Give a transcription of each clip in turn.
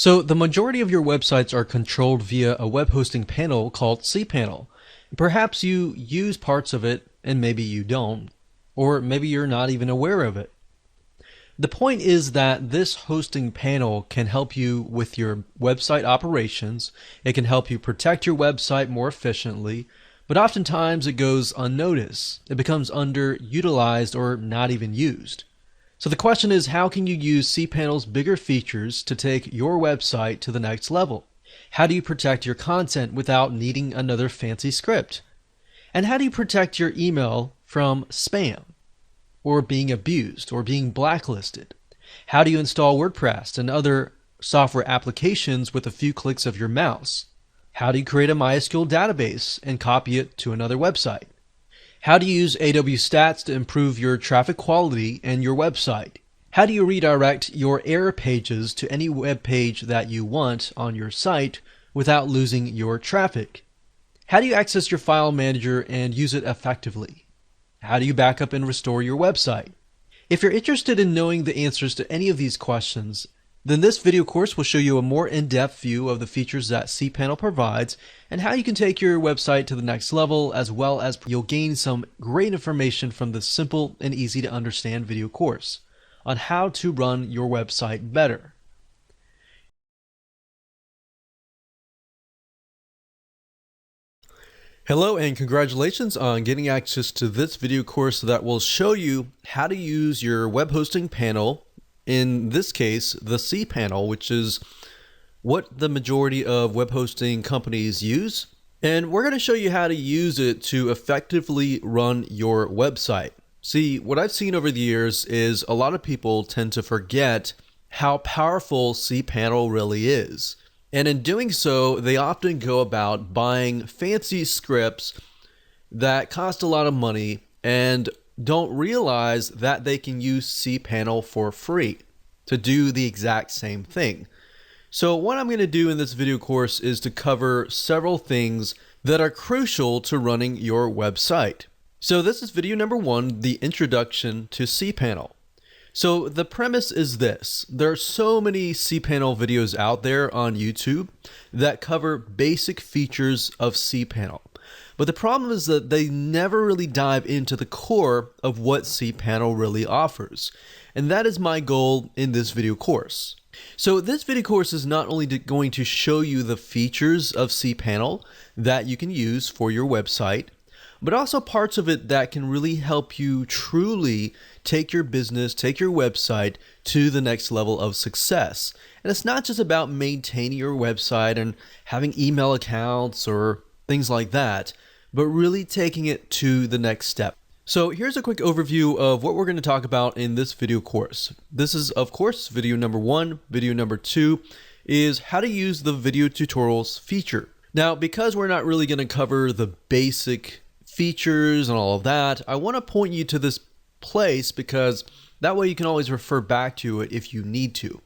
So the majority of your websites are controlled via a web hosting panel called cPanel. Perhaps you use parts of it and maybe you don't, or maybe you're not even aware of it. The point is that this hosting panel can help you with your website operations. It can help you protect your website more efficiently, but oftentimes it goes unnoticed. It becomes underutilized or not even used. So the question is, how can you use cPanel's bigger features to take your website to the next level? How do you protect your content without needing another fancy script? And how do you protect your email from spam, or being abused, or being blacklisted? How do you install WordPress and other software applications with a few clicks of your mouse? How do you create a MySQL database and copy it to another website? How do you use AWStats to improve your traffic quality and your website? How do you redirect your error pages to any web page that you want on your site without losing your traffic? How do you access your file manager and use it effectively? How do you back up and restore your website? If you're interested in knowing the answers to any of these questions, then this video course will show you a more in-depth view of the features that cPanel provides and how you can take your website to the next level, as well as you'll gain some great information from this simple and easy to understand video course on how to run your website better. Hello and congratulations on getting access to this video course that will show you how to use your web hosting panel, in this case the cPanel, which is what the majority of web hosting companies use. And we're going to show you how to use it to effectively run your website. See, what I've seen over the years is a lot of people tend to forget how powerful cPanel really is. And in doing so, they often go about buying fancy scripts that cost a lot of money and don't realize that they can use cPanel for free to do the exact same thing. So what I'm going to do in this video course is to cover several things that are crucial to running your website. So this is video number 1, the introduction to cPanel. So the premise is this: there are so many cPanel videos out there on YouTube that cover basic features of cPanel. But the problem is that they never really dive into the core of what cPanel really offers. And that is my goal in this video course. So this video course is not only going to show you the features of cPanel that you can use for your website, but also parts of it that can really help you truly take your business, take your website to the next level of success. And it's not just about maintaining your website and having email accounts or things like that, but really taking it to the next step. So here's a quick overview of what we're going to talk about in this video course. This is, of course, video number 1. Video number 2 is how to use the video tutorials feature. Now, because we're not really going to cover the basic features and all of that, I want to point you to this place because that way you can always refer back to it if you need to.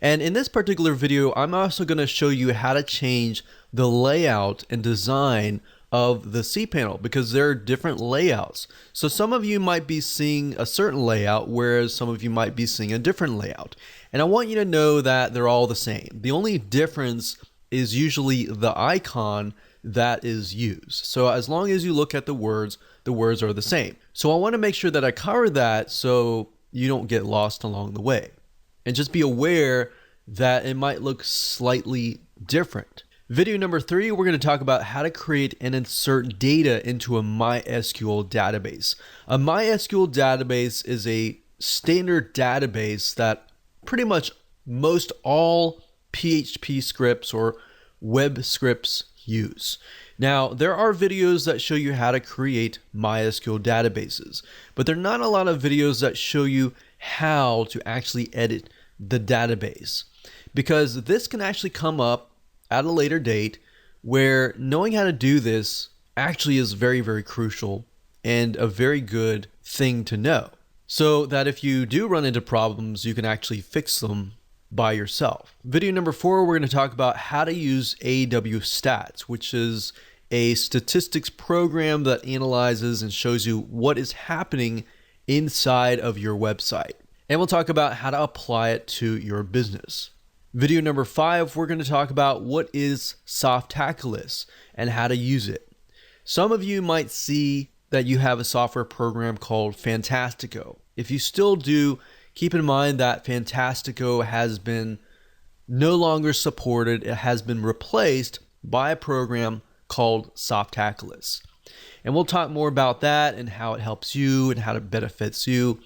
And in this particular video, I'm also going to show you how to change the layout and design of the cPanel, because there are different layouts. So some of you might be seeing a certain layout, whereas some of you might be seeing a different layout. And I want you to know that they're all the same. The only difference is usually the icon that is used. So as long as you look at the words are the same. So I want to make sure that I cover that so you don't get lost along the way. And just be aware that it might look slightly different. Video number 3, we're going to talk about how to create and insert data into a MySQL database. A MySQL database is a standard database that pretty much most all PHP scripts or web scripts use. Now, there are videos that show you how to create MySQL databases, but there are not a lot of videos that show you how to actually edit the database, because this can actually come up at a later date where knowing how to do this actually is very, very crucial and a very good thing to know, so that if you do run into problems, you can actually fix them by yourself. Video number 4, we're going to talk about how to use AWStats, which is a statistics program that analyzes and shows you what is happening inside of your website. And we'll talk about how to apply it to your business. Video number 5, we're going to talk about what is Softaculous and how to use it. Some of you might see that you have a software program called Fantastico. If you still do, keep in mind that Fantastico has been no longer supported. It has been replaced by a program called Softaculous. And we'll talk more about that and how it helps you and how it benefits you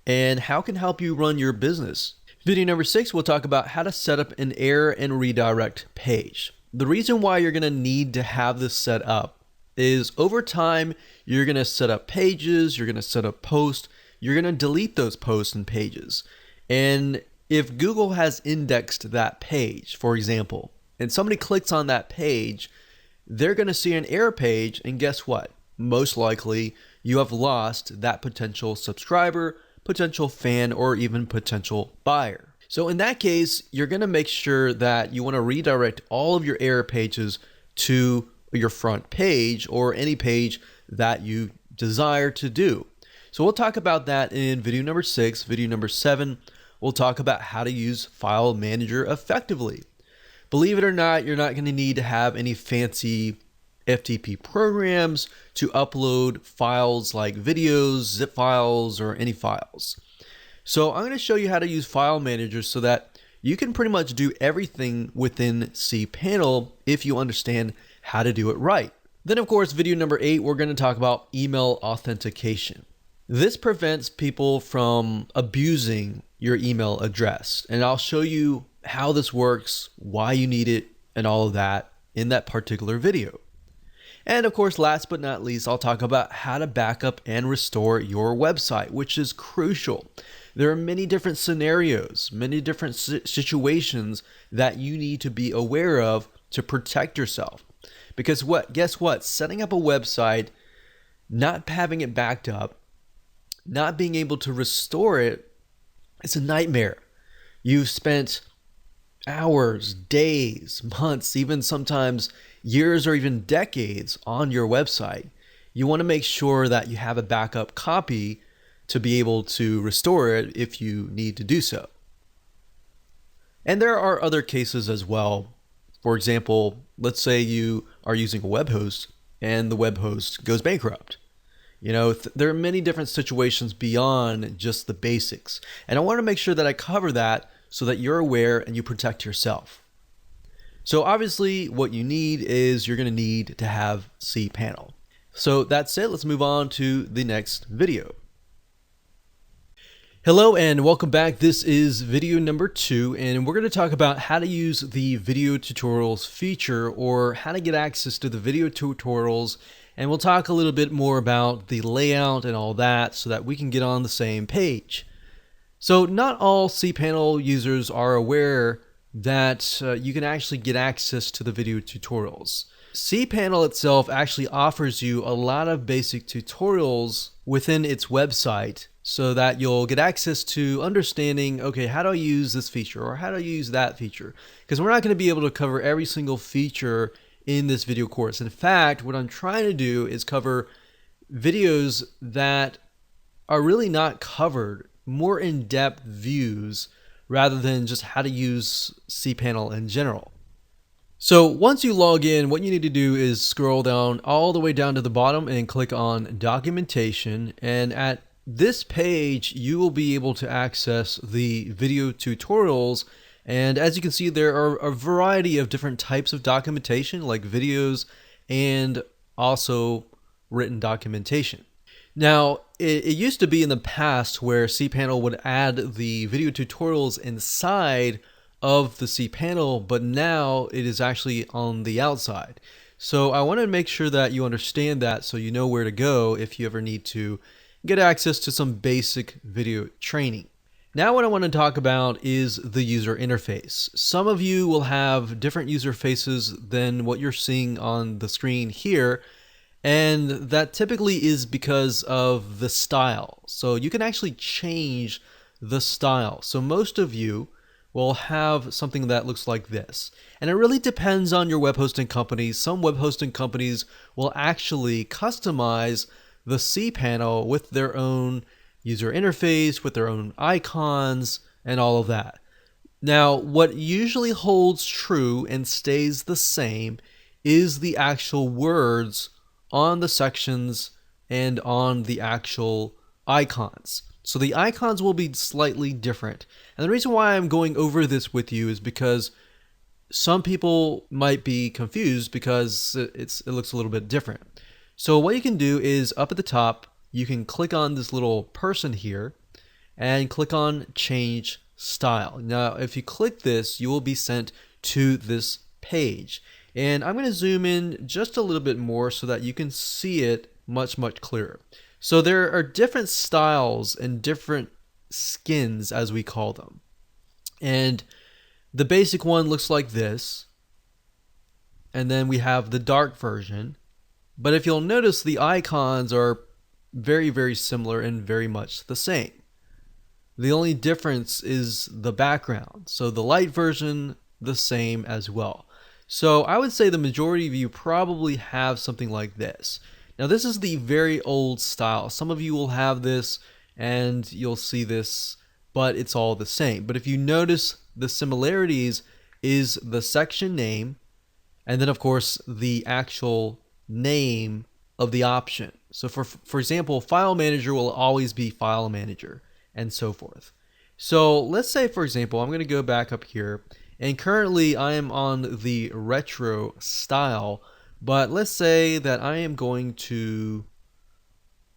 and how it can help you run your business. Video number 6, we'll talk about how to set up an error and redirect page. The reason why you're going to need to have this set up is over time, you're going to set up pages, you're going to set up posts, you're going to delete those posts and pages. And if Google has indexed that page, for example, and somebody clicks on that page, they're going to see an error page, and guess what? Most likely, you have lost that potential subscriber, potential fan, or even potential buyer. So in that case, you're going to make sure that you want to redirect all of your error pages to your front page or any page that you desire to do. So we'll talk about that in video number 6. Video number 7, we'll talk about how to use File Manager effectively. Believe it or not, you're not going to need to have any fancy FTP programs to upload files like videos, zip files, or any files. So I'm going to show you how to use File Manager so that you can pretty much do everything within cPanel if you understand how to do it right. Then of course, video number 8, we're going to talk about email authentication. This prevents people from abusing your email address, and I'll show you how this works, why you need it, and all of that in that particular video. And of course, last but not least, I'll talk about how to back up and restore your website, which is crucial. There are many different scenarios, many different situations that you need to be aware of to protect yourself. Because guess what? Setting up a website, not having it backed up, not being able to restore it, it's a nightmare. You've spent hours, days, months, even sometimes years or even decades on your website. You want to make sure that you have a backup copy to be able to restore it if you need to do so. And there are other cases as well. For example, let's say you are using a web host and the web host goes bankrupt. You know, there are many different situations beyond just the basics. And I want to make sure that I cover that so that you're aware and you protect yourself. So obviously what you need is you're going to need to have cPanel. So that's it. Let's move on to the next video. Hello and welcome back. This is video number 2, and we're going to talk about how to use the video tutorials feature or how to get access to the video tutorials. And we'll talk a little bit more about the layout and all that so that we can get on the same page. So not all cPanel users are aware that you can actually get access to the video tutorials. cPanel itself actually offers you a lot of basic tutorials within its website so that you'll get access to understanding, okay, how do I use this feature or how do I use that feature? Because we're not going to be able to cover every single feature in this video course. In fact, what I'm trying to do is cover videos that are really not covered, more in-depth views rather than just how to use cPanel in general. So once you log in, what you need to do is scroll down all the way down to the bottom and click on documentation. And at this page, you will be able to access the video tutorials. And as you can see, there are a variety of different types of documentation like videos and also written documentation. Now, it used to be in the past where cPanel would add the video tutorials inside of the cPanel, but now it is actually on the outside. So I want to make sure that you understand that so you know where to go if you ever need to get access to some basic video training. Now what I want to talk about is the user interface. Some of you will have different user faces than what you're seeing on the screen here. And that typically is because of the style. So you can actually change the style. So most of you will have something that looks like this. And it really depends on your web hosting company. Some web hosting companies will actually customize the cPanel with their own user interface, with their own icons, and all of that. Now, what usually holds true and stays the same is the actual words on the sections and on the actual icons. So the icons will be slightly different. And the reason why I'm going over this with you is because some people might be confused because it looks a little bit different. So what you can do is up at the top, you can click on this little person here and click on change style. Now, if you click this, you will be sent to this page. And I'm going to zoom in just a little bit more so that you can see it much clearer. So there are different styles and different skins, as we call them. And the basic one looks like this. And then we have the dark version. But if you'll notice, the icons are very similar and very much the same. The only difference is the background. So the light version, the same as well. So I would say the majority of you probably have something like this. Now this is the very old style. Some of you will have this and you'll see this, but it's all the same. But if you notice, the similarities is the section name and then of course the actual name of the option. So for example, file manager will always be file manager and so forth. So let's say, for example, I'm going to go back up here and currently I am on the retro style, but let's say that I am going to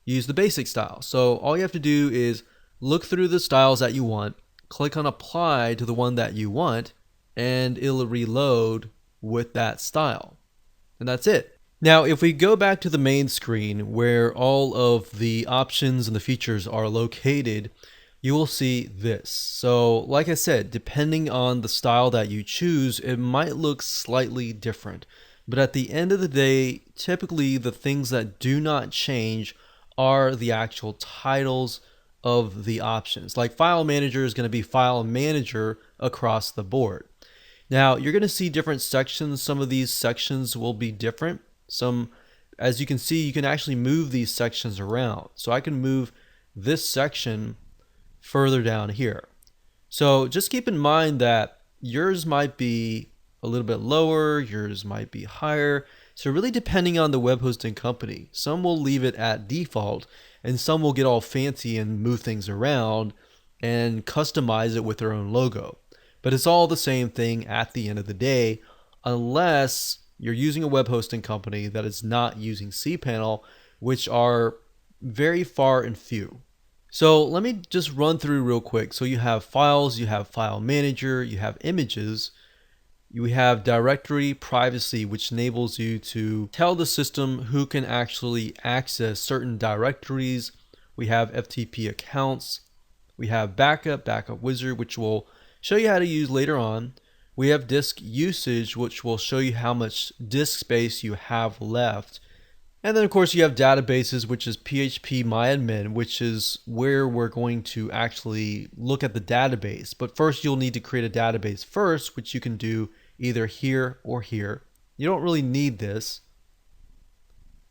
use the basic style. So all you have to do is look through the styles that you want, click on apply to the one that you want, and it'll reload with that style. And that's it. Now, if we go back to the main screen where all of the options and the features are located, you will see this. So like I said, depending on the style that you choose, it might look slightly different. But at the end of the day, typically the things that do not change are the actual titles of the options. Like file manager is going to be file manager across the board. Now you're going to see different sections. Some of these sections will be different. Some, as you can see, you can actually move these sections around. So I can move this section further down here. So just keep in mind that yours might be a little bit lower, yours might be higher. So really depending on the web hosting company, some will leave it at default and some will get all fancy and move things around and customize it with their own logo. But it's all the same thing at the end of the day, unless you're using a web hosting company that is not using cPanel, which are very far and few. So let me just run through real quick. So you have files, you have file manager, you have images, you have directory privacy, which enables you to tell the system who can actually access certain directories. We have FTP accounts. We have backup wizard, which we'll show you how to use later on. We have disk usage, which will show you how much disk space you have left. And then of course you have databases, which is phpMyAdmin, which is where we're going to actually look at the database. But first you'll need to create a database first, which you can do either here or here. You don't really need this.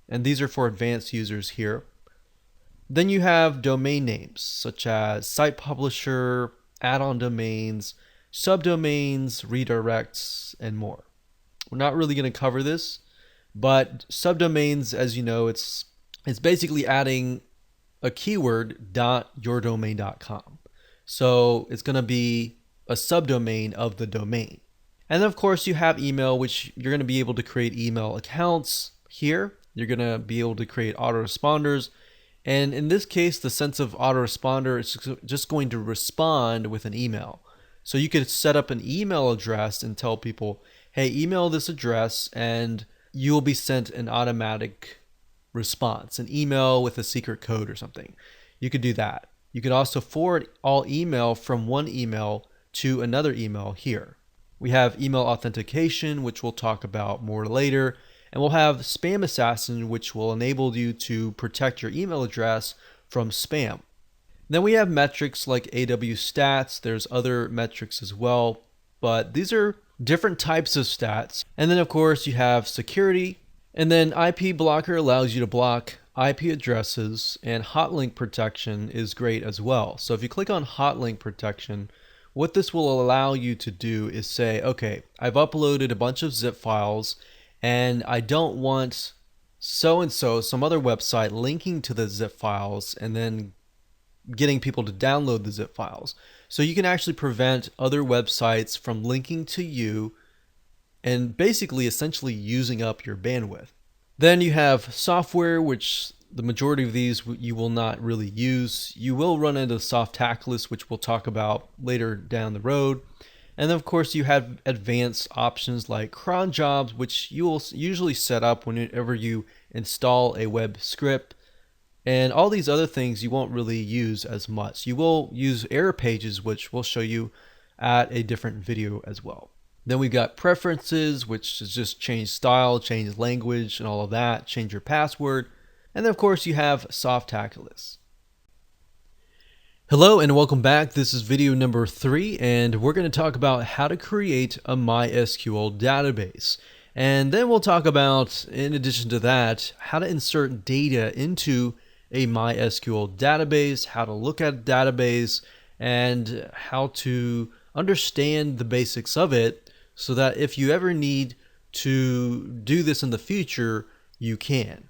And these are for advanced users here. Then you have domain names such as site publisher, add-on domains, subdomains, redirects, and more. We're not really going to cover this, but subdomains, as you know, it's basically adding a keyword .yourdomain.com. So it's going to be a subdomain of the domain. And then of course you have email, which you're going to be able to create email accounts here. You're going to be able to create autoresponders. And in this case, the sense of autoresponder is just going to respond with an email. So you could set up an email address and tell people, hey, email this address and you will be sent an automatic response, an email with a secret code or something. You could do that. You could also forward all email from one email to another email here. We have email authentication, which we'll talk about more later. And we'll have spam assassin, which will enable you to protect your email address from spam. Then we have metrics like AWStats. There's other metrics as well, but these are different types of stats. And then of course you have security, and then IP blocker allows you to block IP addresses, and hotlink protection is great as well. So if you click on hotlink protection, what this will allow you to do is say, okay, I've uploaded a bunch of zip files and I don't want so-and-so, some other website, linking to the zip files and then getting people to download the zip files. So you can actually prevent other websites from linking to you and basically essentially using up your bandwidth. Then you have software, which the majority of these you will not really use. You will run into Softaculous, which we'll talk about later down the road. And then of course you have advanced options like cron jobs, which you will usually set up whenever you install a web script. And all these other things you won't really use as much. You will use error pages, which we'll show you at a different video as well. Then we've got preferences, which is just change style, change language, and all of that, change your password. And then of course you have Softaculous. Hello and welcome back. This is video number 3, and we're going to talk about how to create a MySQL database. And then we'll talk about, in addition to that, how to insert data into a MySQL database, how to look at a database, and how to understand the basics of it so that if you ever need to do this in the future, you can.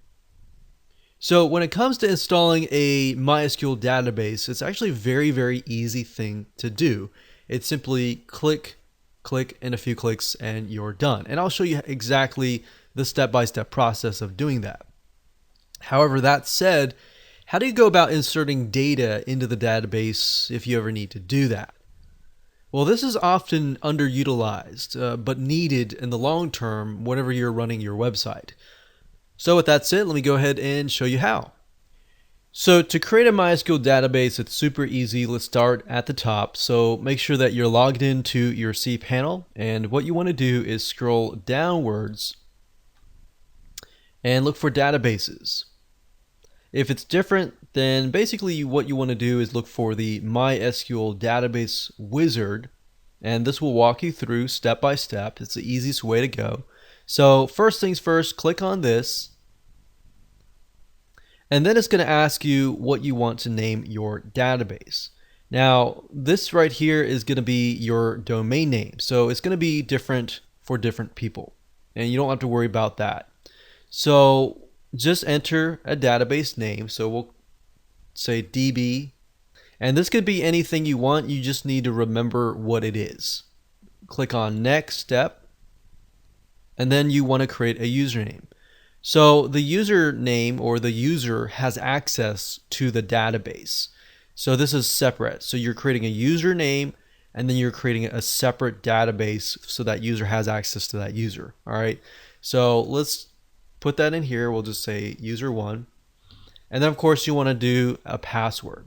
So when it comes to installing a MySQL database, it's actually a very, very easy thing to do. It's simply click, and a few clicks, and you're done. And I'll show you exactly the step-by-step process of doing that. However, that said, how do you go about inserting data into the database if you ever need to do that? Well, this is often underutilized, but needed in the long term whenever you're running your website. So with that said, let me go ahead and show you how. So to create a MySQL database, it's super easy. Let's start at the top. So make sure that you're logged into your cPanel, and what you want to do is scroll downwards and look for databases. If it's different, then basically what you want to do is look for the MySQL database wizard, and this will walk you through step by step. It's the easiest way to go. So first things first, click on this, and then it's going to ask you what you want to name your database. Now, this right here is going to be your domain name. So it's going to be different for different people, and you don't have to worry about that. So just enter a database name. So we'll say DB, and this could be anything you want. You just need to remember what it is. Click on next step, and then you want to create a username. So the username or the user has access to the database. So this is separate. So you're creating a username, and then you're creating a separate database so that user has access to that user. All right. So let's put that in here. We'll just say user1. And then of course you want to do a password.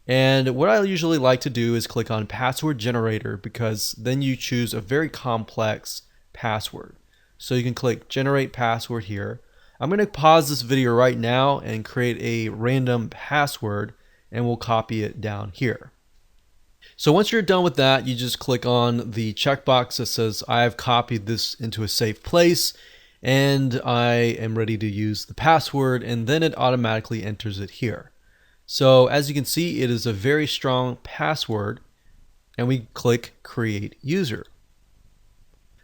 And what I usually like to do is click on password generator, because then you choose a very complex password. So you can click generate password here. I'm going to pause this video right now and create a random password, and we'll copy it down here. So once you're done with that, you just click on the checkbox that says I have copied this into a safe place and I am ready to use the password, and then it automatically enters it here. So as you can see, it is a very strong password, and we click create user.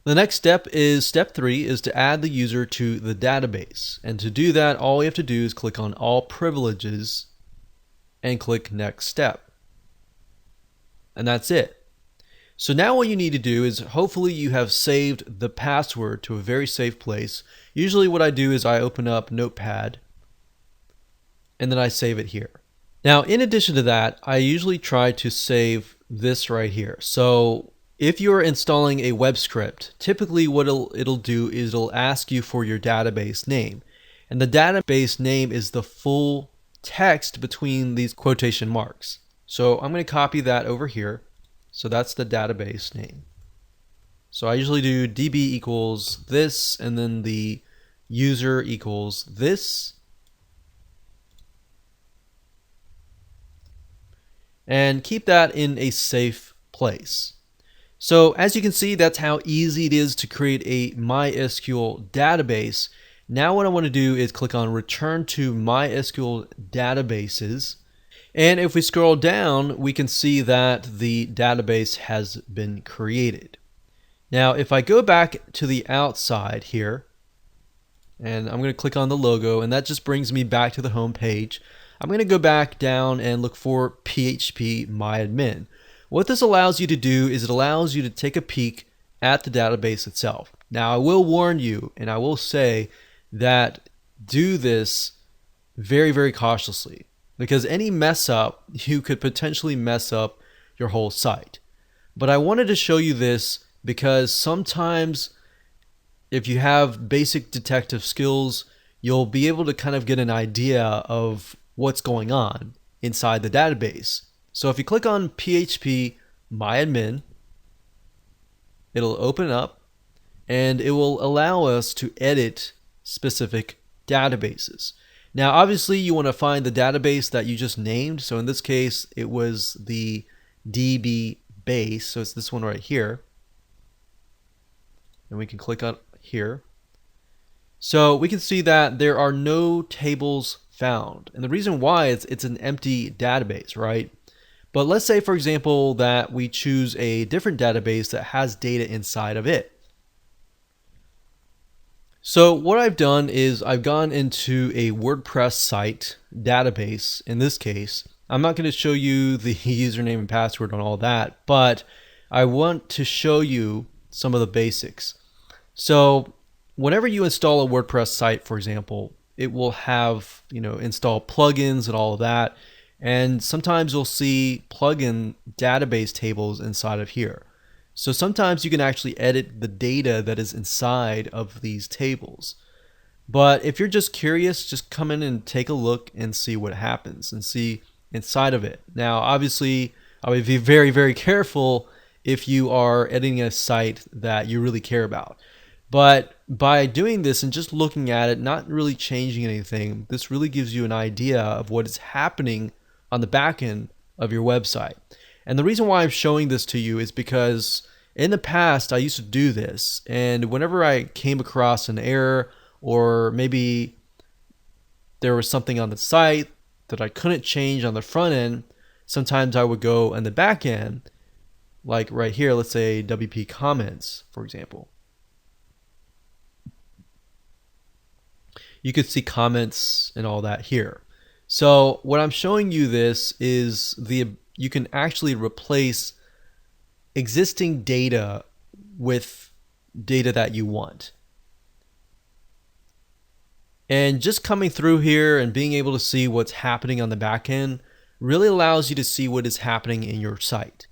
The next step is step 3, is to add the user to the database. And to do that, all we have to do is click on all privileges and click next step. And that's it. So now what you need to do is, hopefully you have saved the password to a very safe place. Usually what I do is I open up Notepad and then I save it here. Now, in addition to that, I usually try to save this right here. So if you're installing a web script, typically what it'll do is it'll ask you for your database name. And the database name is the full text between these quotation marks. So I'm going to copy that over here. So that's the database name. So I usually do db equals this, and then the user equals this. And keep that in a safe place. So as you can see, that's how easy it is to create a MySQL database. Now what I want to do is click on Return to MySQL Databases. And if we scroll down, we can see that the database has been created. Now, if I go back to the outside here, and I'm going to click on the logo, and that just brings me back to the home page. I'm going to go back down and look for PHP MyAdmin. What this allows you to do is it allows you to take a peek at the database itself. Now, I will warn you, and I will say that do this very, very cautiously, because any mess up, you could potentially mess up your whole site. But I wanted to show you this because sometimes if you have basic detective skills, you'll be able to kind of get an idea of what's going on inside the database. So if you click on PHP MyAdmin, it'll open up and it will allow us to edit specific databases. Now, obviously, you want to find the database that you just named. So in this case, it was the DB base. So it's this one right here. And we can click on here. So we can see that there are no tables found. And the reason why is it's an empty database, right? But let's say, for example, that we choose a different database that has data inside of it. So what I've done is I've gone into a WordPress site database. In this case, I'm not going to show you the username and password on all that, but I want to show you some of the basics. So whenever you install a WordPress site, for example, it will have, install plugins and all of that. And sometimes you'll see plugin database tables inside of here. So sometimes you can actually edit the data that is inside of these tables. But if you're just curious, just come in and take a look and see what happens and see inside of it. Now, obviously, I would be very, very careful if you are editing a site that you really care about. But by doing this and just looking at it, not really changing anything, this really gives you an idea of what is happening on the back end of your website. And the reason why I'm showing this to you is because in the past, I used to do this. And whenever I came across an error, or maybe there was something on the site that I couldn't change on the front end, sometimes I would go on the back end, like right here, let's say WP comments, for example. You could see comments and all that here. So what I'm showing you this is you can actually replace existing data with data that you want. And just coming through here and being able to see what's happening on the back end really allows you to see what is happening in your site.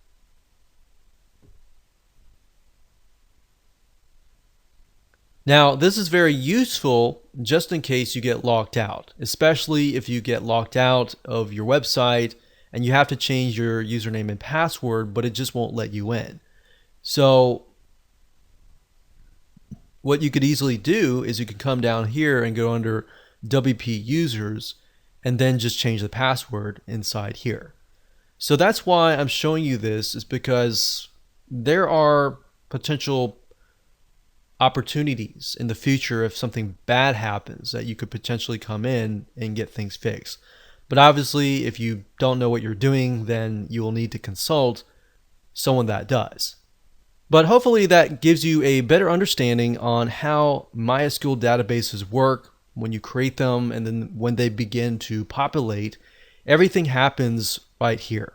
Now, this is very useful just in case you get locked out, especially if you get locked out of your website and you have to change your username and password, but it just won't let you in. So what you could easily do is you could come down here and go under WP users and then just change the password inside here. So that's why I'm showing you this, is because there are potential opportunities in the future if something bad happens that you could potentially come in and get things fixed. But obviously, if you don't know what you're doing, then you will need to consult someone that does. But hopefully that gives you a better understanding on how MySQL databases work when you create them, and then when they begin to populate, everything happens right here.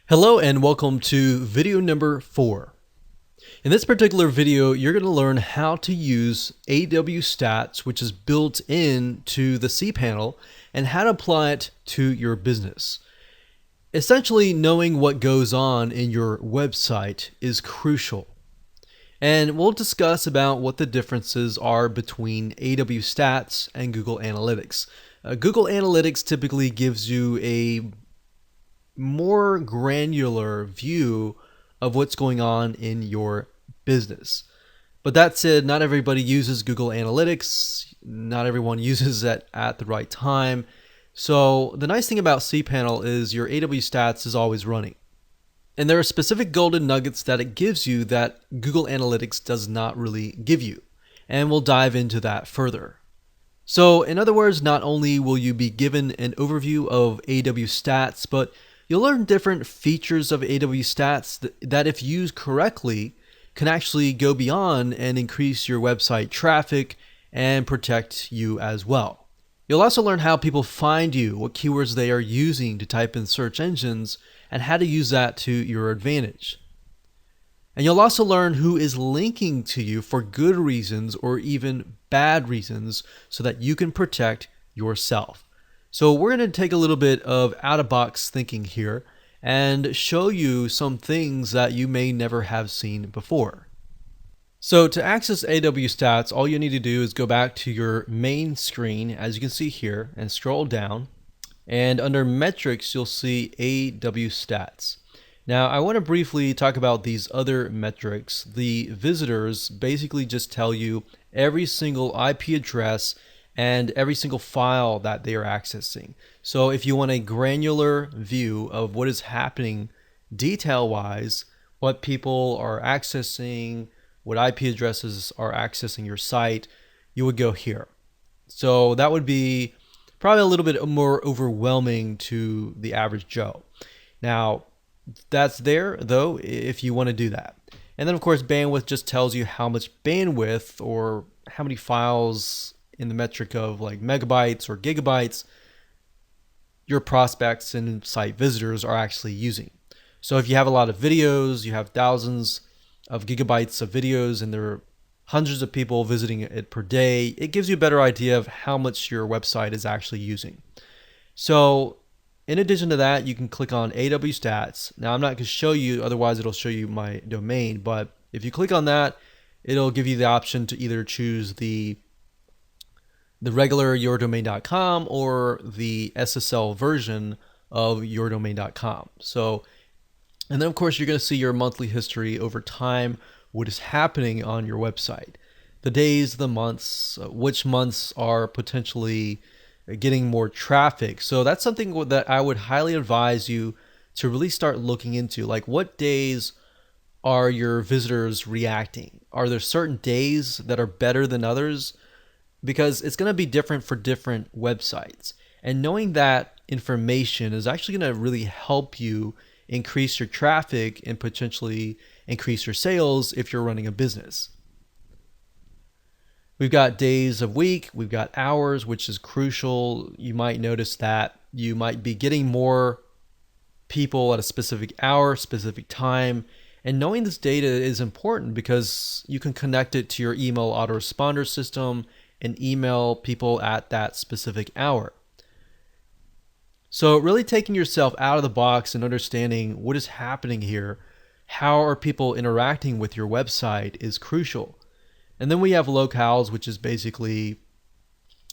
Hello and welcome to video number 4. In this particular video, you're going to learn how to use AWStats, which is built into the cPanel, and how to apply it to your business. Essentially, knowing what goes on in your website is crucial. And we'll discuss about what the differences are between AWStats and Google Analytics. Google Analytics typically gives you a more granular view of what's going on in your business. But that said, not everybody uses Google Analytics. Not everyone uses it at the right time. So the nice thing about cPanel is your AWStats is always running. And there are specific golden nuggets that it gives you that Google Analytics does not really give you. And we'll dive into that further. So in other words, not only will you be given an overview of AWStats, but you'll learn different features of AWStats that if used correctly can actually go beyond and increase your website traffic and protect you as well. You'll also learn how people find you, what keywords they are using to type in search engines, and how to use that to your advantage. And you'll also learn who is linking to you for good reasons or even bad reasons so that you can protect yourself. So we're going to take a little bit of out-of-box thinking here and show you some things that you may never have seen before. So to access AWStats, all you need to do is go back to your main screen, as you can see here, and scroll down. And under metrics, you'll see AWStats. Now, I want to briefly talk about these other metrics. The visitors basically just tell you every single IP address and every single file that they are accessing. So if you want a granular view of what is happening detail-wise, what people are accessing, what IP addresses are accessing your site, you would go here. So that would be probably a little bit more overwhelming to the average Joe. Now, that's there though if you want to do that. And then of course bandwidth just tells you how much bandwidth or how many files in the metric of like megabytes or gigabytes your prospects and site visitors are actually using. So if you have a lot of videos, you have thousands of gigabytes of videos and there are hundreds of people visiting it per day, it gives you a better idea of how much your website is actually using. So in addition to that, you can click on AWStats. Now I'm not going to show you, otherwise it'll show you my domain, but if you click on that, it'll give you the option to either choose the regular yourdomain.com or the SSL version of yourdomain.com. So, and then of course you're going to see your monthly history over time, what is happening on your website. The days, the months, which months are potentially getting more traffic. So that's something that I would highly advise you to really start looking into. Like, what days are your visitors reacting? Are there certain days that are better than others? Because it's going to be different for different websites. And knowing that information is actually going to really help you increase your traffic and potentially increase your sales if you're running a business. We've got days of week, we've got hours, which is crucial. You might notice that you might be getting more people at a specific hour, specific time. And knowing this data is important because you can connect it to your email autoresponder system and email people at that specific hour. So really taking yourself out of the box and understanding what is happening here, how are people interacting with your website is crucial. And then we have locales, which is basically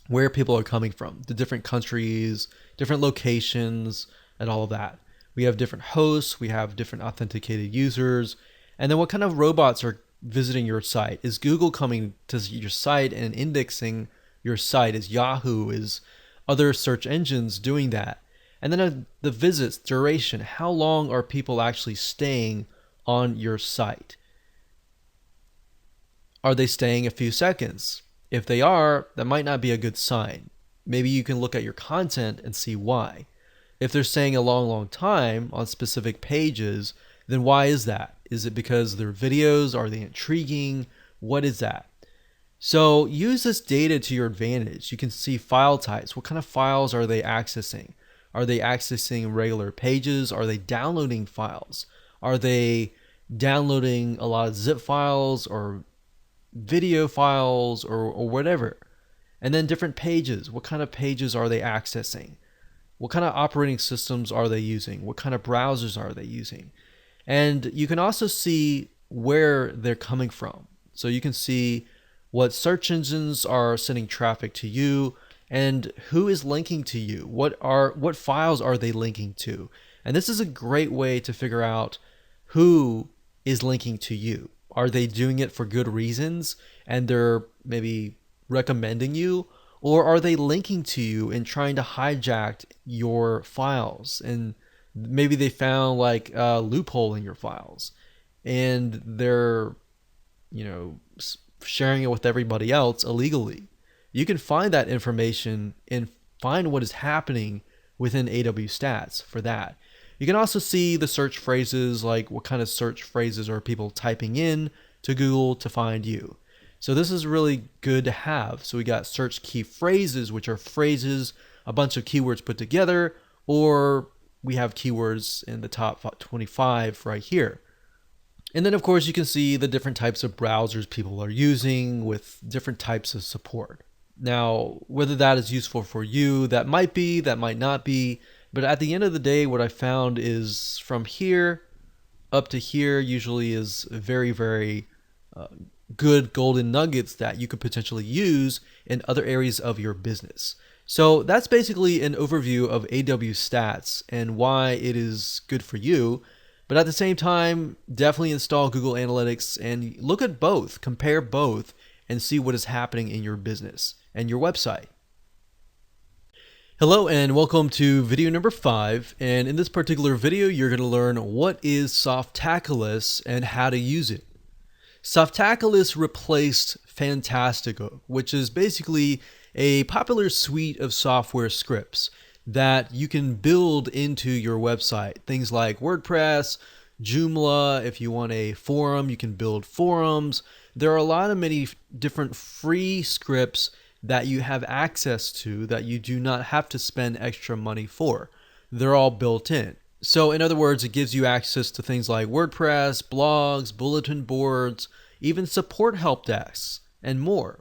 where people are coming from, the different countries, different locations, and all of that. We have different hosts, we have different authenticated users, and then what kind of robots are visiting your site? Is Google coming to your site and indexing your site? Is Yahoo, is other search engines doing that? And then the visits, duration, how long are people actually staying on your site? Are they staying a few seconds? If they are, that might not be a good sign. Maybe you can look at your content and see why. If they're staying a long time on specific pages, then why is that? Is it because their videos? Are they intriguing? What is that? So use this data to your advantage. You can see file types. What kind of files are they accessing? Are they accessing regular pages? Are they downloading files? Are they downloading a lot of zip files or video files or whatever? And then different pages. What kind of pages are they accessing? What kind of operating systems are they using? What kind of browsers are they using? And you can also see where they're coming from. So you can see what search engines are sending traffic to you and who is linking to you. What files are they linking to? And this is a great way to figure out who is linking to you. Are they doing it for good reasons and they're maybe recommending you? Or are they linking to you and trying to hijack your files? And maybe they found like a loophole in your files and they're, sharing it with everybody else illegally. you can find that information and find what is happening within AWStats for that. You can also see the search phrases, like what kind of search phrases are people typing in to Google to find you. So this is really good to have. So we got search key phrases, which are phrases, a bunch of keywords put together, or we have keywords in the top 25 right here. And then of course you can see the different types of browsers people are using with different types of support. Now, whether that is useful for you, that might be, that might not be, but at the end of the day, what I found is from here up to here usually is very, very good golden nuggets that you could potentially use in other areas of your business. So that's basically an overview of AWStats and why it is good for you. But at the same time, definitely install Google Analytics and look at both, compare both, and see what is happening in your business and your website. Hello and welcome to video number 5. And in this particular video, you're going to learn what is Softaculous and how to use it. Softaculous replaced Fantastico, which is basically a popular suite of software scripts that you can build into your website. Things like WordPress, Joomla. If you want a forum, you can build forums. There are many different free scripts that you have access to that you do not have to spend extra money for. They're all built in. So in other words, it gives you access to things like WordPress, blogs, bulletin boards, even support help desks, and more.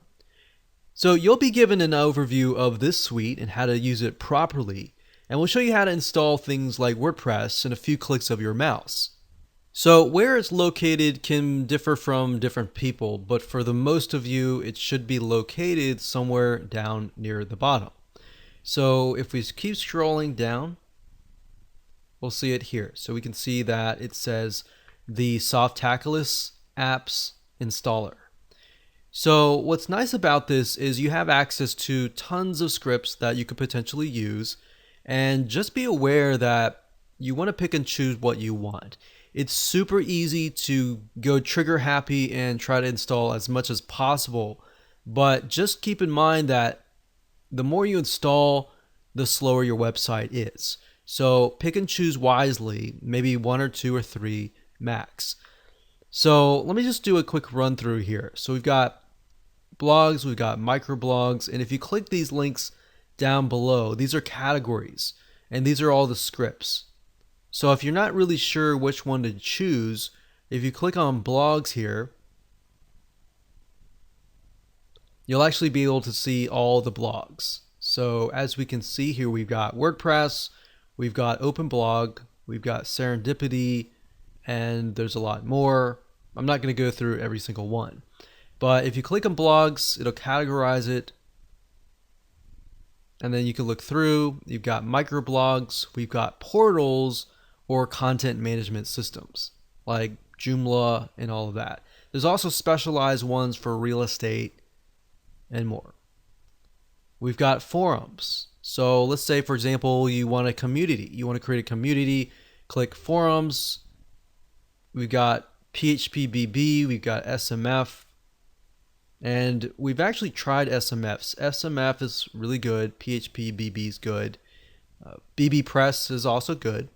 So you'll be given an overview of this suite and how to use it properly, and we'll show you how to install things like WordPress in a few clicks of your mouse. So where it's located can differ from different people, but for the most of you, it should be located somewhere down near the bottom. So if we keep scrolling down, we'll see it here. So we can see that it says the Softaculous apps installer. So what's nice about this is you have access to tons of scripts that you could potentially use, and just be aware that you want to pick and choose what you want. It's super easy to go trigger happy and try to install as much as possible, but just keep in mind that the more you install, the slower your website is. So pick and choose wisely, maybe 1 or 2 or 3 max. So let me just do a quick run through here. So we've got blogs, we've got microblogs, and if you click these links down below, these are categories, and these are all the scripts. So if you're not really sure which one to choose, if you click on blogs here, you'll actually be able to see all the blogs. So as we can see here, we've got WordPress, we've got OpenBlog, we've got Serendipity, and there's a lot more. I'm not going to go through every single one. But if you click on blogs, it'll categorize it. And then you can look through. You've got microblogs, we've got portals or content management systems like Joomla and all of that. There's also specialized ones for real estate and more. We've got forums. So let's say, for example, you want a community. You want to create a community, click forums. We've got PHPBB, we've got SMF, and we've actually tried SMFs. SMF is really good. PHPBB is good. BBPress is also good.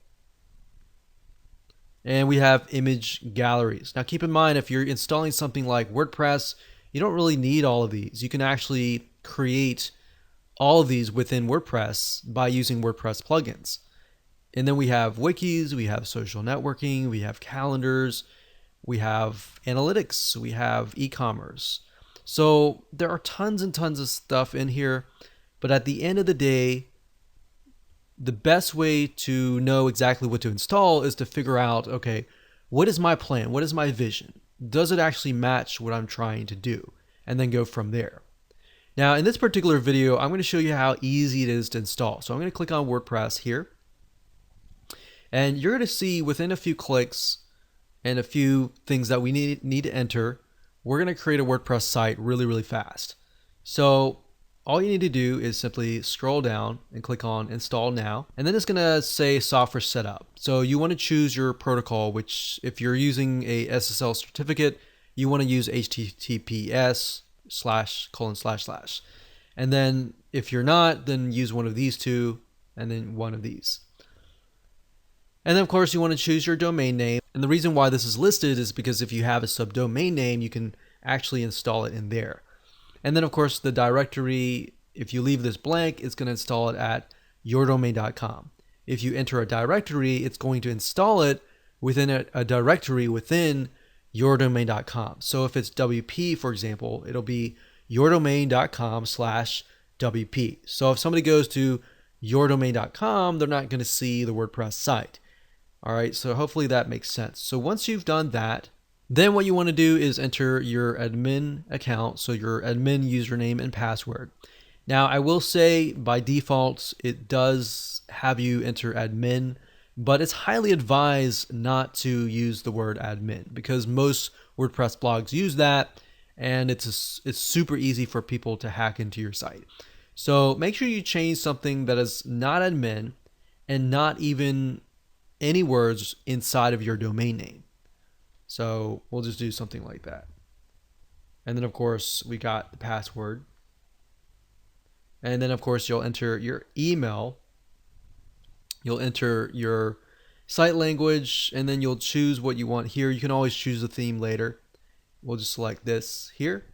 And we have image galleries. Now keep in mind, if you're installing something like WordPress, you don't really need all of these. You can actually create all of these within WordPress by using WordPress plugins. And then we have wikis, we have social networking, we have calendars, we have analytics, we have e-commerce. So there are tons and tons of stuff in here, but at the end of the day, the best way to know exactly what to install is to figure out, okay, what is my plan? What is my vision? Does it actually match what I'm trying to do? And then go from there. Now, in this particular video, I'm going to show you how easy it is to install. So I'm going to click on WordPress here. And you're going to see within a few clicks and a few things that we need to enter, we're going to create a WordPress site really, really fast. So all you need to do is simply scroll down and click on Install Now. And then it's going to say Software Setup. So you want to choose your protocol, which if you're using a SSL certificate, you want to use HTTPS//. And then if you're not, then use one of these two and then one of these. And then of course you want to choose your domain name. And the reason why this is listed is because if you have a subdomain name, you can actually install it in there. And then of course the directory, if you leave this blank, it's going to install it at yourdomain.com. If you enter a directory, it's going to install it within a directory within yourdomain.com. So if it's WP, for example, it'll be yourdomain.com/WP. So if somebody goes to yourdomain.com, they're not going to see the WordPress site. All right, so hopefully that makes sense. So once you've done that, then what you want to do is enter your admin account, so your admin username and password. Now, I will say by default, it does have you enter admin, but it's highly advised not to use the word admin because most WordPress blogs use that, and it's super easy for people to hack into your site. So make sure you change something that is not admin and not even any words inside of your domain name. So we'll just do something like that. And then of course we got the password. And then of course you'll enter your email. You'll enter your site language, and then you'll choose what you want here. You can always choose a theme later. We'll just select this here.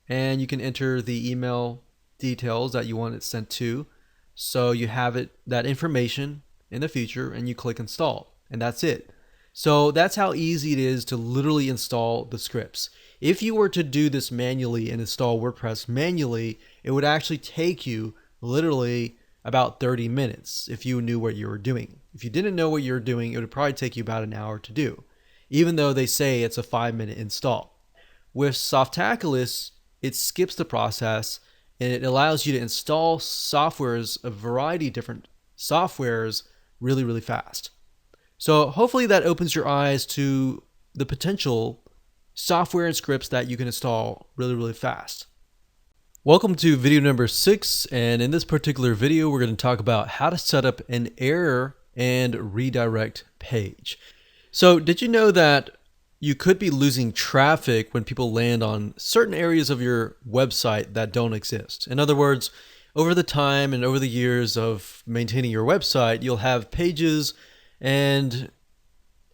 And you can enter the email details that you want it sent to. So you have that information in the future, and you click install, and that's it. So that's how easy it is to literally install the scripts. If you were to do this manually and install WordPress manually, it would actually take you literally about 30 minutes if you knew what you were doing. If you didn't know what you were doing, it would probably take you about an hour to do, even though they say it's a 5-minute install. With Softaculous, it skips the process and it allows you to install softwares, a variety of different softwares, really, really fast. So hopefully that opens your eyes to the potential software and scripts that you can install really, really fast. Welcome to video number 6, and in this particular video we're going to talk about how to set up an error and redirect page. So did you know that you could be losing traffic when people land on certain areas of your website that don't exist? In other words, over the time and over the years of maintaining your website, you'll have pages and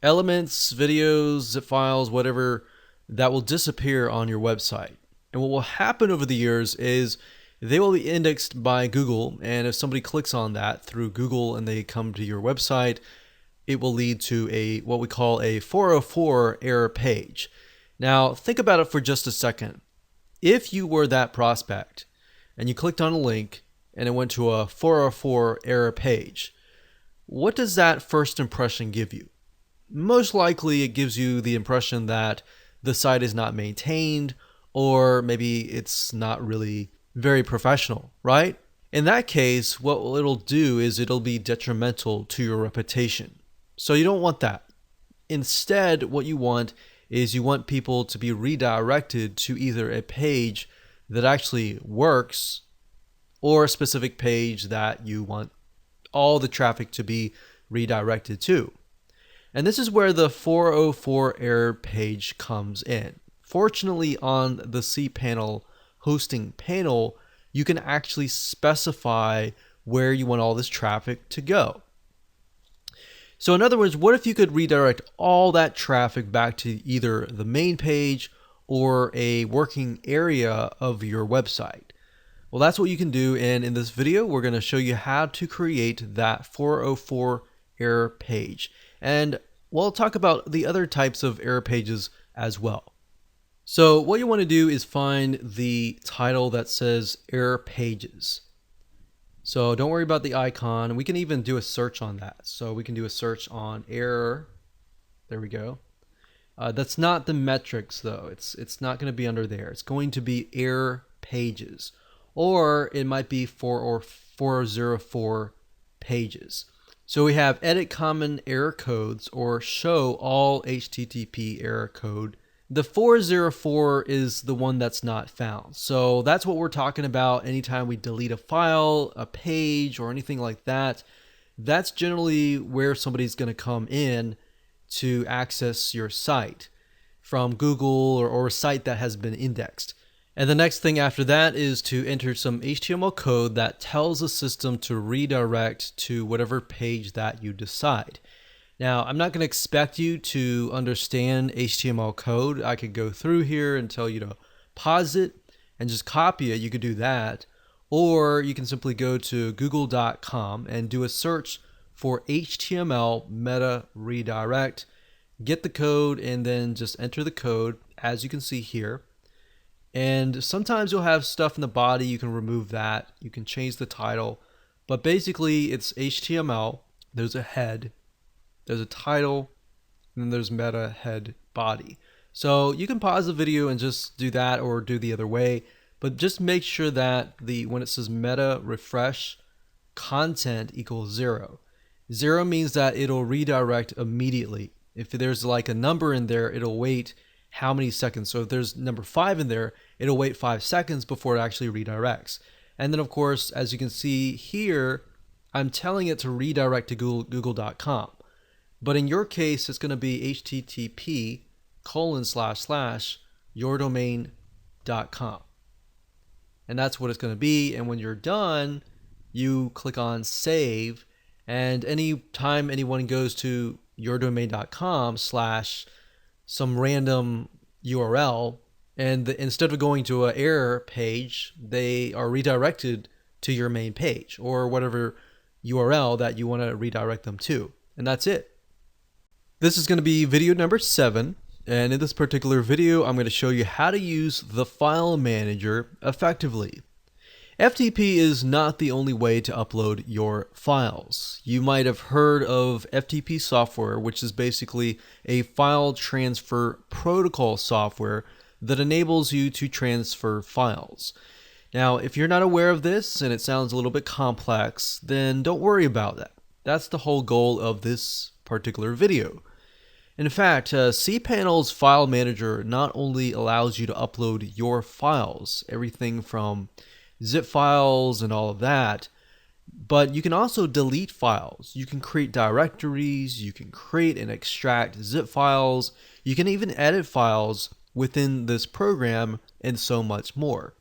elements, videos, zip files, whatever, that will disappear on your website. And what will happen over the years is they will be indexed by Google, and if somebody clicks on that through Google and they come to your website, it will lead to what we call a 404 error page. Now, think about it for just a second. If you were that prospect and you clicked on a link and it went to a 404 error page, what does that first impression give you? Most likely it gives you the impression that the site is not maintained, or maybe it's not really very professional, right? In that case, what it'll do is it'll be detrimental to your reputation. So you don't want that. Instead, what you want is you want people to be redirected to either a page that actually works or a specific page that you want all the traffic to be redirected to. And this is where the 404 error page comes in. Fortunately, on the cPanel hosting panel, you can actually specify where you want all this traffic to go. So in other words, what if you could redirect all that traffic back to either the main page or a working area of your website? Well, that's what you can do, and in this video, we're going to show you how to create that 404 error page. And we'll talk about the other types of error pages as well. So what you want to do is find the title that says error pages. So don't worry about the icon. We can even do a search on that. So we can do a search on error. There we go. That's not the metrics though. It's not going to be under there. It's going to be error pages, or it might be 404 pages. So we have edit common error codes or show all HTTP error code. The 404 is the one that's not found. So that's what we're talking about anytime we delete a file, a page, or anything like that. That's generally where somebody's going to come in to access your site from Google or a site that has been indexed. And the next thing after that is to enter some HTML code that tells the system to redirect to whatever page that you decide. Now, I'm not going to expect you to understand HTML code. I could go through here and tell you to pause it and just copy it. You could do that. Or you can simply go to google.com and do a search for HTML meta redirect. Get the code and then just enter the code as you can see here. And sometimes you'll have stuff in the body. You can remove that. You can change the title. But basically, it's HTML. There's a head. There's a title. And then there's meta head body. So you can pause the video and just do that or do the other way. But just make sure that when it says meta refresh, content equals 0. 0 means that it'll redirect immediately. If there's like a number in there, it'll wait how many seconds. So if there's number 5 in there, it'll wait 5 seconds before it actually redirects. And then of course, as you can see here, I'm telling it to redirect to google.com. But in your case, it's going to be http://yourdomain.com. And that's what it's going to be. And when you're done, you click on save. And anytime anyone goes to yourdomain.com/ some random URL, and instead of going to an error page, they are redirected to your main page or whatever URL that you want to redirect them to. And that's it. This is going to be video number 7. And in this particular video, I'm going to show you how to use the file manager effectively. FTP is not the only way to upload your files. You might have heard of FTP software, which is basically a file transfer protocol software that enables you to transfer files. Now, if you're not aware of this and it sounds a little bit complex, then don't worry about that. That's the whole goal of this particular video. In fact, cPanel's file manager not only allows you to upload your files, everything from zip files and all of that, but you can also delete files. You can create directories, you can create and extract zip files, you can even edit files within this program, and so much more.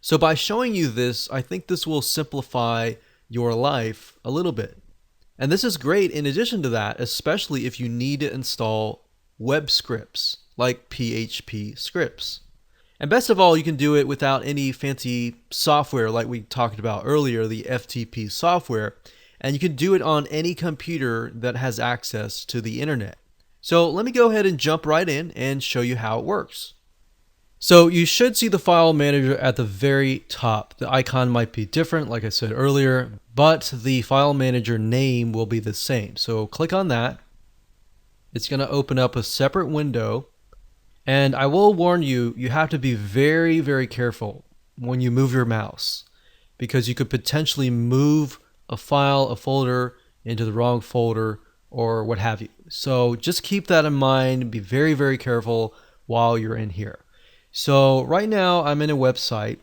So by showing you this, I think this will simplify your life a little bit. And this is great in addition to that, especially if you need to install web scripts like PHP scripts. And best of all, you can do it without any fancy software like we talked about earlier, the FTP software, and you can do it on any computer that has access to the internet. So let me go ahead and jump right in and show you how it works. So you should see the file manager at the very top. The icon might be different, like I said earlier, but the file manager name will be the same. So click on that. It's going to open up a separate window. And I will warn you, you have to be very, very careful when you move your mouse, because you could potentially move a file, a folder into the wrong folder or what have you. So just keep that in mind. Be very, very careful while you're in here. So right now I'm in a website,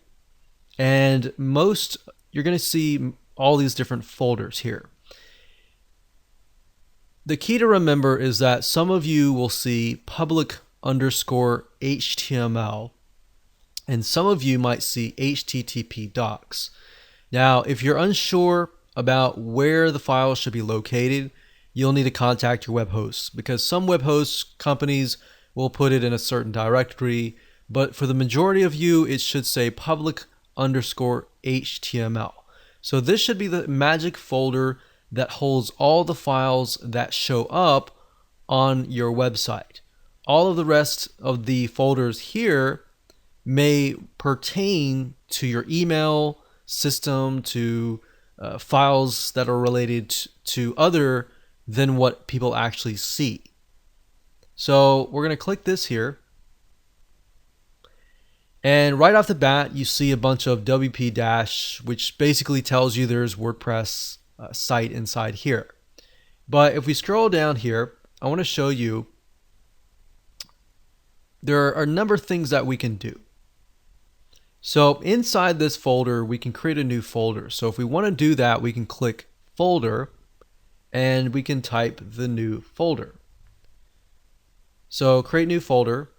and you're going to see all these different folders here. The key to remember is that some of you will see public_HTML, and some of you might see HTTP docs. Now, if you're unsure about where the files should be located, you'll need to contact your web hosts, because some web host companies will put it in a certain directory, but for the majority of you, it should say public_HTML. So this should be the magic folder that holds all the files that show up on your website. All of the rest of the folders here may pertain to your email system, to files that are related to other than what people actually see. So we're going to click this here. And right off the bat, you see a bunch of WP-, which basically tells you there's WordPress site inside here. But if we scroll down here, I want to show you there are a number of things that we can do. So inside this folder, we can create a new folder. So if we want to do that, we can click folder and we can type the new folder. So create new folder.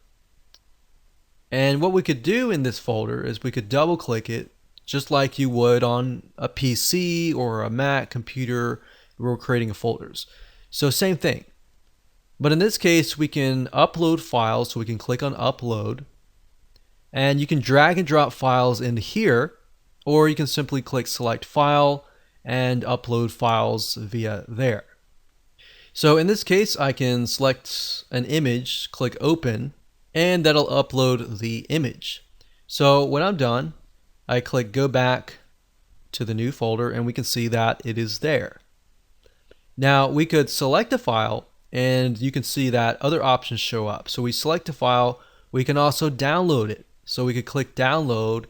And what we could do in this folder is we could double click it just like you would on a PC or a Mac computer where we're creating folders. So same thing. But in this case, we can upload files, so we can click on upload. And you can drag and drop files into here, or you can simply click select file and upload files via there. So in this case, I can select an image, click open, and that'll upload the image. So when I'm done, I click go back to the new folder and we can see that it is there. Now we could select a file and you can see that other options show up. So we select a file, we can also download it. So we could click download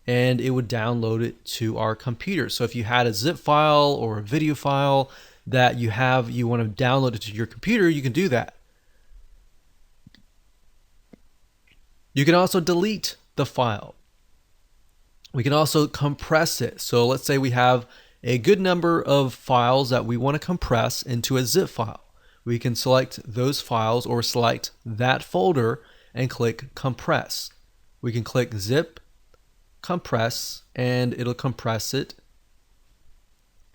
and it would download it to our computer. So if you had a zip file or a video file that you want to download it to your computer, you can do that. You can also delete the file. We can also compress it. So let's say we have a good number of files that we want to compress into a zip file. We can select those files or select that folder and click compress. We can click zip, compress, and it'll compress it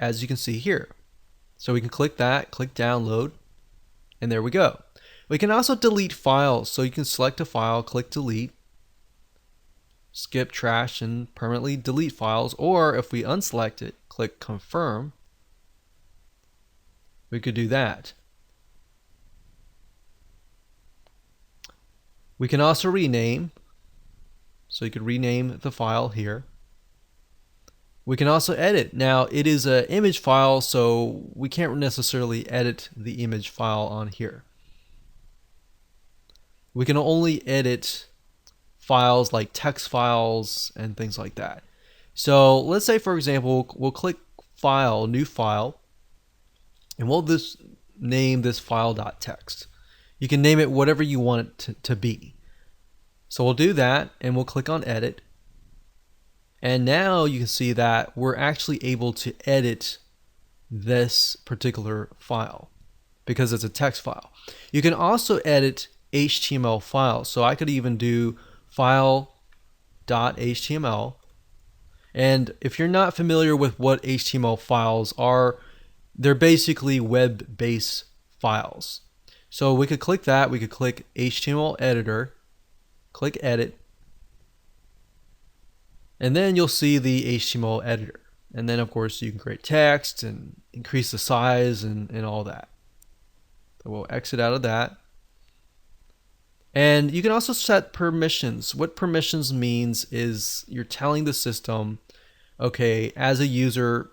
as you can see here. So we can click that, click download, and there we go. We can also delete files. So you can select a file, click delete, skip trash, and permanently delete files. Or if we unselect it, click confirm, we could do that. We can also rename. So you could rename the file here. We can also edit. Now it is an image file, so we can't necessarily edit the image file on here. We can only edit files like text files and things like that. So let's say, for example, we'll click file, new file, and we'll name this file.txt. You can name it whatever you want it to be. So we'll do that and we'll click on edit. And now you can see that we're actually able to edit this particular file because it's a text file. You can also edit HTML files. So I could even do file.html. And if you're not familiar with what HTML files are, they're basically web-based files. So we could click that. We could click HTML editor, click edit. And then you'll see the HTML editor. And then of course you can create text and increase the size and all that. So we'll exit out of that. And you can also set permissions. What permissions means is you're telling the system, okay, as a user,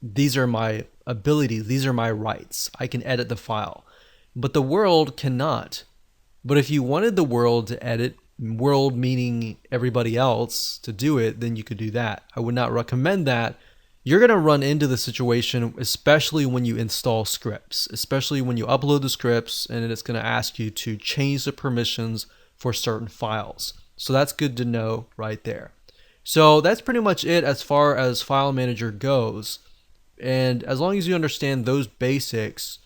these are my abilities, these are my rights. I can edit the file. But the world cannot. But if you wanted the world to edit, world meaning everybody else, to do it, then you could do that. I would not recommend that. You're going to run into the situation, especially when you install scripts, especially when you upload the scripts and it's going to ask you to change the permissions for certain files. So that's good to know right there. So that's pretty much it as far as File Manager goes. And as long as you understand those basics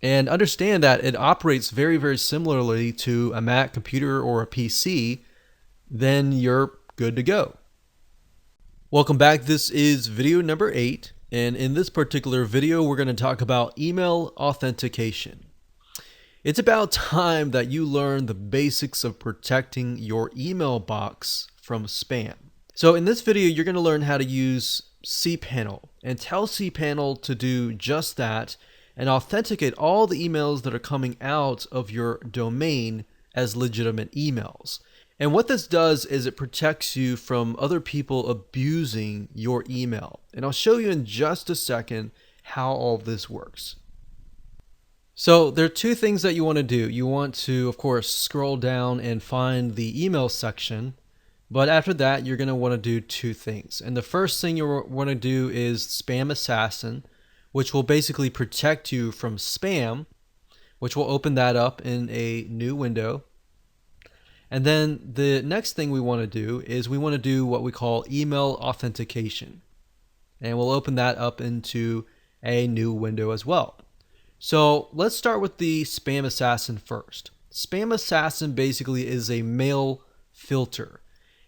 and understand that it operates very, very similarly to a Mac computer or a PC, then you're good to go. Welcome back. This is video number 8. And in this particular video, we're going to talk about email authentication. It's about time that you learn the basics of protecting your email box from spam. So in this video, you're going to learn how to use cPanel and tell cPanel to do just that and authenticate all the emails that are coming out of your domain as legitimate emails. And what this does is it protects you from other people abusing your email. And I'll show you in just a second how all this works. So there are two things that you want to do. You want to, of course, scroll down and find the email section. But after that, you're going to want to do two things. And the first thing you want to do is Spam Assassin, which will basically protect you from spam, which will open that up in a new window. And then the next thing we want to do is we want to do what we call email authentication. And we'll open that up into a new window as well. So let's start with the Spam Assassin first. Spam Assassin basically is a mail filter.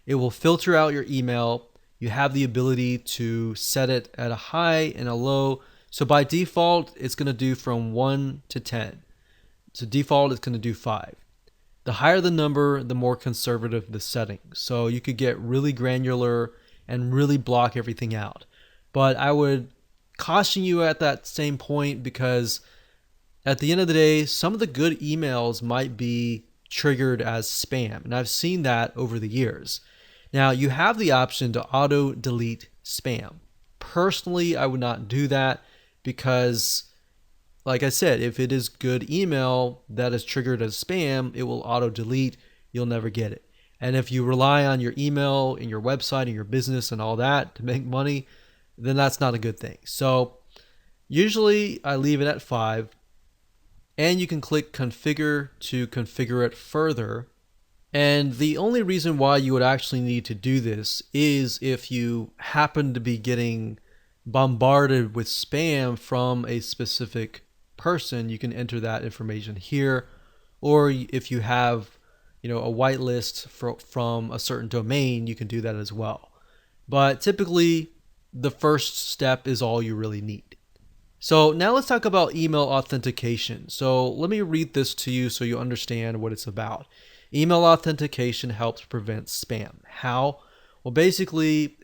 It will filter out your email. You have the ability to set it at a high and a low. So by default, it's going to do from 1 to 10. So default, it's going to do 5. The higher the number, the more conservative the setting. So you could get really granular and really block everything out. But I would caution you at that same point, because at the end of the day, some of the good emails might be triggered as spam. And I've seen that over the years. Now, you have the option to auto delete spam. Personally, I would not do that because, like I said, if it is good email that is triggered as spam, it will auto delete. You'll never get it. And if you rely on your email and your website and your business and all that to make money, then that's not a good thing. So usually I leave it at 5, and you can click configure to configure it further. And the only reason why you would actually need to do this is if you happen to be getting bombarded with spam from a specific person. You can enter that information here. Or if you have, a whitelist from a certain domain, you can do that as well. But typically, the first step is all you really need. So now let's talk about email authentication. So let me read this to you so you understand what it's about. Email authentication helps prevent spam. How? Well, basically,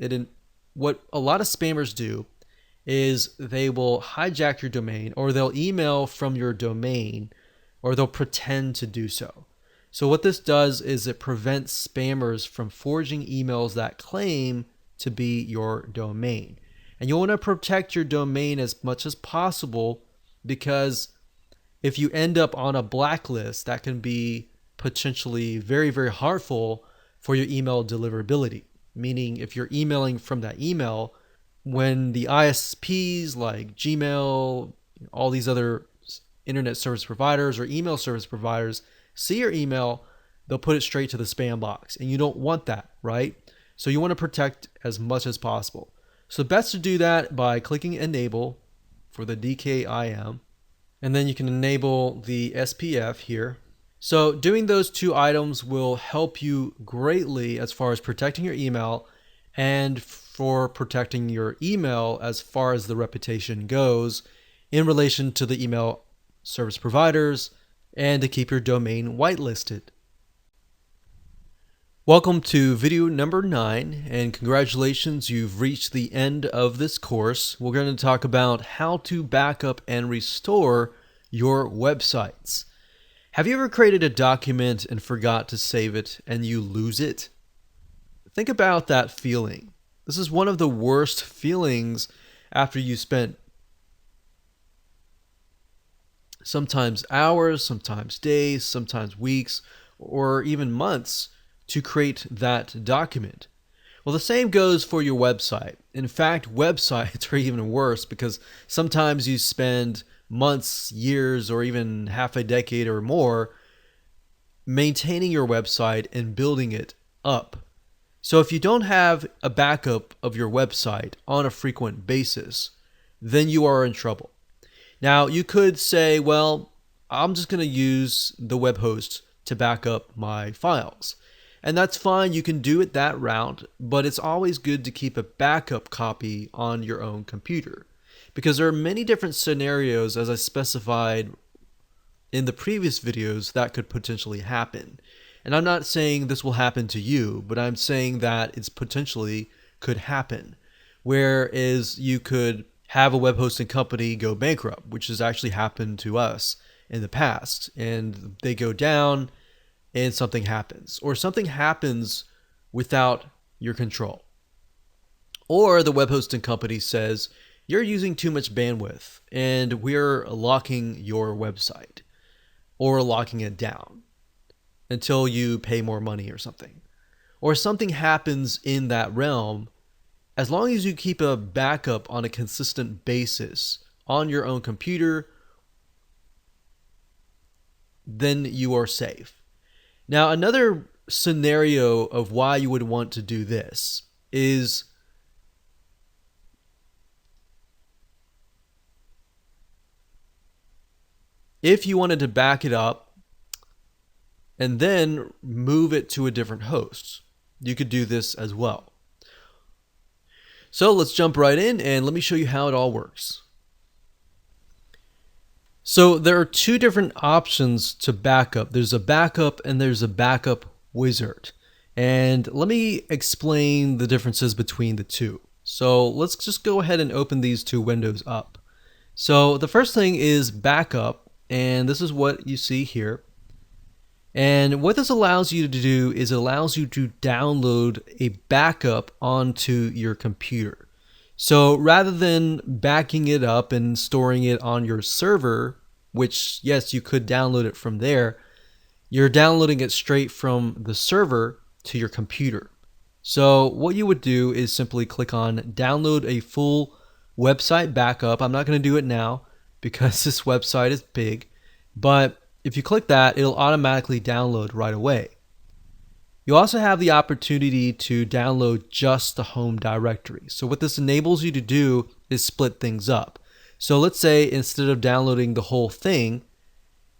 what a lot of spammers do is they will hijack your domain, or they'll email from your domain, or they'll pretend to do so. So what this does is it prevents spammers from forging emails that claim to be your domain. And you want to protect your domain as much as possible, because if you end up on a blacklist, that can be potentially very, very harmful for your email deliverability. Meaning if you're emailing from that email, when the ISPs like Gmail, all these other internet service providers or email service providers see your email, they'll put it straight to the spam box. And you don't want that, right? So you want to protect as much as possible. So best to do that by clicking enable for the DKIM. And then you can enable the SPF here. So doing those two items will help you greatly as far as protecting your email, and for protecting your email as far as the reputation goes in relation to the email service providers, and to keep your domain whitelisted. Welcome to video number 9, and congratulations, you've reached the end of this course. We're going to talk about how to backup and restore your websites. Have you ever created a document and forgot to save it and you lose it? Think about that feeling. This is one of the worst feelings after you spent sometimes hours, sometimes days, sometimes weeks, or even months to create that document. Well, the same goes for your website. In fact, websites are even worse, because sometimes you spend months, years, or even half a decade or more maintaining your website and building it up. So if you don't have a backup of your website on a frequent basis, then you are in trouble. Now, you could say, well, I'm just going to use the web host to back up my files. And that's fine, you can do it that route, but it's always good to keep a backup copy on your own computer, because there are many different scenarios, as I specified in the previous videos, that could potentially happen. And I'm not saying this will happen to you, but I'm saying that it's potentially could happen. Whereas you could have a web hosting company go bankrupt, which has actually happened to us in the past, and they go down and something happens, or something happens without your control. Or the web hosting company says, you're using too much bandwidth and we're locking your website, or locking it down until you pay more money or something. Or something happens in that realm. As long as you keep a backup on a consistent basis on your own computer, then you are safe. Now, another scenario of why you would want to do this is if you wanted to back it up and then move it to a different host. You could do this as well. So let's jump right in and let me show you how it all works. So there are two different options to backup. There's a backup and there's a backup wizard. And let me explain the differences between the two. So let's just go ahead and open these two windows up. So the first thing is backup, and this is what you see here. And what this allows you to do is it allows you to download a backup onto your computer. So rather than backing it up and storing it on your server, which yes, you could download it from there, you're downloading it straight from the server to your computer. So what you would do is simply click on download a full website backup. I'm not going to do it now because this website is big, but if you click that, it'll automatically download right away. You also have the opportunity to download just the home directory. So what this enables you to do is split things up. So let's say instead of downloading the whole thing,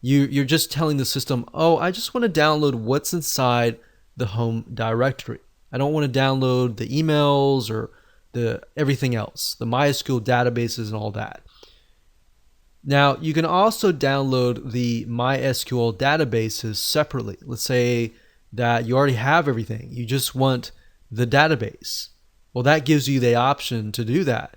you're just telling the system, oh, I just want to download what's inside the home directory. I don't want to download the emails or everything else, the MySQL databases and all that. Now, you can also download the MySQL databases separately. Let's say that you already have everything. You just want the database. Well, that gives you the option to do that.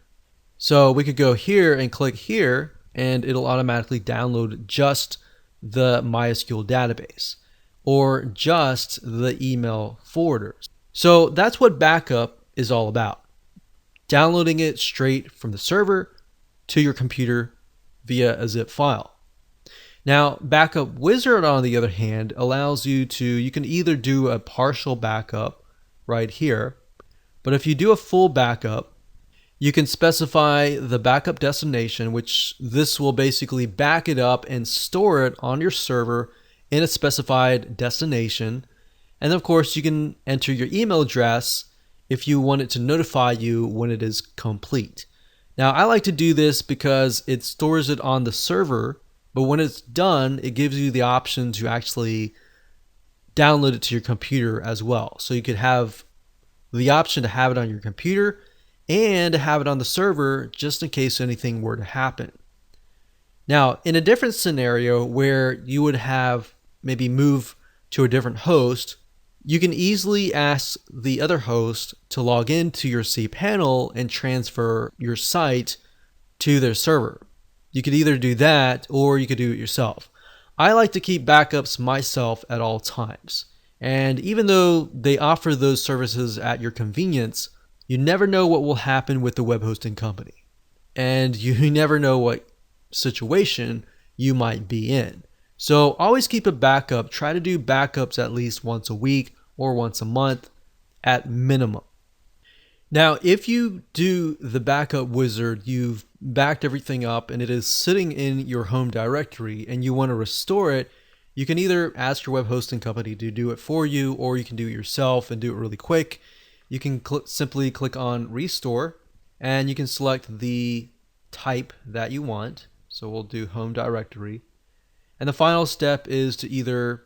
So we could go here and click here, and it'll automatically download just the MySQL database or just the email forwarders. So that's what backup is all about. Downloading it straight from the server to your computer via a zip file. Now, Backup Wizard, on the other hand, allows you can either do a partial backup right here, but if you do a full backup, you can specify the backup destination, which this will basically back it up and store it on your server in a specified destination. And of course, you can enter your email address if you want it to notify you when it is complete. Now, I like to do this because it stores it on the server, but when it's done, it gives you the option to actually download it to your computer as well. So you could have the option to have it on your computer and to have it on the server just in case anything were to happen. Now, in a different scenario where you would have maybe move to a different host, you can easily ask the other host to log into your cPanel and transfer your site to their server. You could either do that or you could do it yourself. I like to keep backups myself at all times. And even though they offer those services at your convenience, you never know what will happen with the web hosting company. And you never know what situation you might be in. So always keep a backup. Try to do backups at least once a week or once a month at minimum. Now, if you do the backup wizard, you've backed everything up and it is sitting in your home directory and you want to restore it, you can either ask your web hosting company to do it for you, or you can do it yourself and do it really quick. You can simply click on restore and you can select the type that you want. So we'll do home directory. And the final step is to either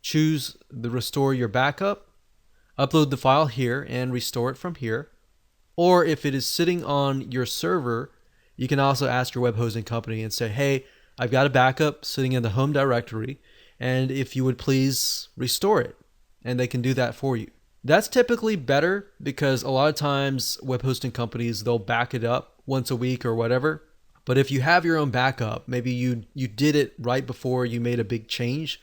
choose the restore your backup, upload the file here and restore it from here. Or if it is sitting on your server, you can also ask your web hosting company and say, hey, I've got a backup sitting in the home directory, and if you would please restore it. And they can do that for you. That's typically better because a lot of times web hosting companies, they'll back it up once a week or whatever. But if you have your own backup, maybe you did it right before you made a big change,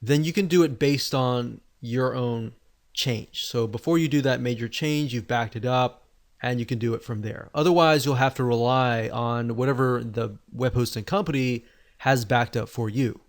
then you can do it based on your own change. So before you do that major change, you've backed it up and you can do it from there. Otherwise, you'll have to rely on whatever the web hosting company has backed up for you.